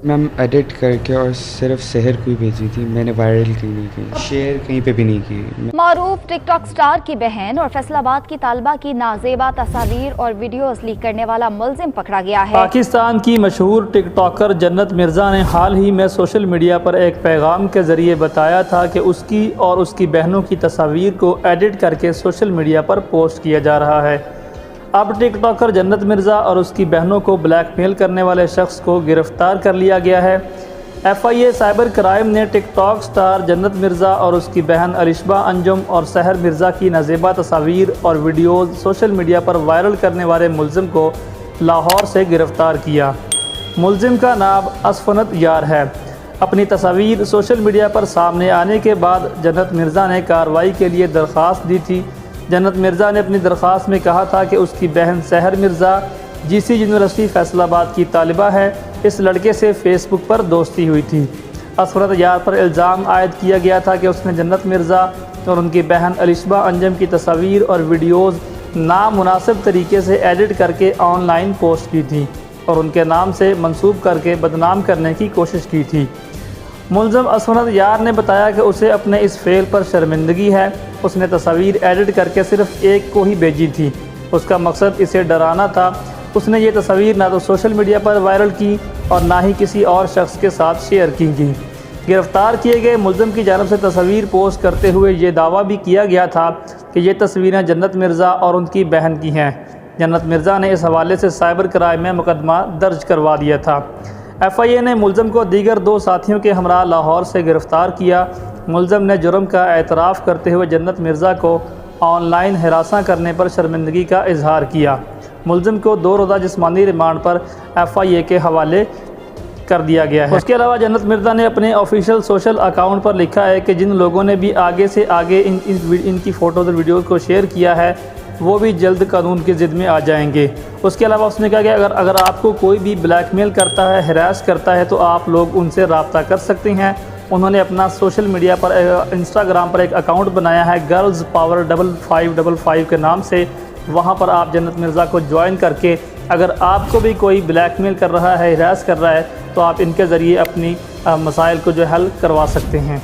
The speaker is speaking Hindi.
मैम एडिट करके और सिर्फ शहर को ही भेजी थी, मैंने वायरल कहीं नहीं की, शेयर कहीं पे भी नहीं की। मारूफ टिकटॉक स्टार की बहन और फैसलाबाद की तालिबा की नाजेबा तस्वीर और वीडियोस लीक करने वाला मुलजिम पकड़ा गया है। पाकिस्तान की मशहूर टिकटॉकर जन्नत मिर्ज़ा ने हाल ही में सोशल मीडिया पर एक पैगाम के ज़रिए बताया था कि उसकी और उसकी बहनों की तस्वीर को एडिट करके सोशल मीडिया पर पोस्ट किया जा रहा है। अब टिकटॉकर जन्नत मिर्ज़ा और उसकी बहनों को ब्लैकमेल करने वाले शख्स को गिरफ़्तार कर लिया गया है। FIA साइबर क्राइम ने टिकटॉक स्टार जन्नत मिर्ज़ा और उसकी बहन अलिशबा अंजुम और सहर मिर्ज़ा की नाजेबा तस्वीर और वीडियोज़ सोशल मीडिया पर वायरल करने वाले मुलजिम को लाहौर से गिरफ़्तार किया। मुलजिम का नाम असफनत यार है। अपनी तस्वीर सोशल मीडिया पर सामने आने के बाद जन्नत मिर्ज़ा ने कार्रवाई के लिए दरख्वास्त दी थी। जन्नत मिर्ज़ा ने अपनी दरख्वास्त में कहा था कि उसकी बहन सहर मिर्ज़ा GC यूनिवर्सिटी फैसलाबाद की तालिबा है। इस लड़के से फेसबुक पर दोस्ती हुई थी। असफरत यार पर इल्ज़ाम आयद किया गया था कि उसने जन्नत मिर्ज़ा और उनकी बहन अलिशबा अंजुम की तस्वीर और वीडियोज़ नामुनासिब तरीके से एडिट करके ऑनलाइन पोस्ट की थी और उनके नाम से मंसूब करके बदनाम करने की कोशिश की थी। मुलज़िम असफनत यार ने बताया कि उसे अपने इस फेल पर शर्मिंदगी है। उसने तस्वीर एडिट करके सिर्फ एक को ही भेजी थी। उसका मकसद इसे डराना था। उसने ये तस्वीर ना तो सोशल मीडिया पर वायरल की और ना ही किसी और शख्स के साथ शेयर की गई। गिरफ़्तार किए गए मुलज़िम की जानिब से तस्वीर पोस्ट करते हुए ये दावा भी किया गया था कि ये तस्वीरें जन्नत मिर्ज़ा और उनकी बहन की हैं। जन्नत मिर्ज़ा ने इस हवाले से साइबर क्राइम में मुकदमा दर्ज करवा दिया था। FIA ने मुलज़िम को दीगर 2 साथियों के हमरा लाहौर से गिरफ़्तार किया। मुलज़िम ने जुर्म का एतराफ़ करते हुए जन्नत मिर्ज़ा को ऑनलाइन हिरासा करने पर शर्मिंदगी का इजहार किया। मुलज़िम को 2 रोज़ा जिस्मानी रिमांड पर FIA के हवाले कर दिया गया है। उसके अलावा जन्नत मिर्ज़ा ने अपने ऑफिशियल सोशल अकाउंट पर लिखा है कि जिन लोगों ने भी आगे से आगे इनकी फ़ोटोज़ और वीडियोज़ को शेयर किया है वो भी जल्द कानून की ज़िद में आ जाएंगे। उसके अलावा उसने कहा कि अगर आपको कोई भी ब्लैकमेल करता है, हिरास करता है तो आप लोग उनसे रब्ता कर सकते हैं। उन्होंने अपना सोशल मीडिया पर इंस्टाग्राम पर एक अकाउंट बनाया है गर्ल्स पावर 5555 के नाम से। वहाँ पर आप जन्नत मिर्ज़ा को ज्वाइन करके अगर आपको भी कोई ब्लैकमेल कर रहा है, हिरास कर रहा है तो आप इनके ज़रिए अपनी मसाइल को जो हल करवा सकते हैं।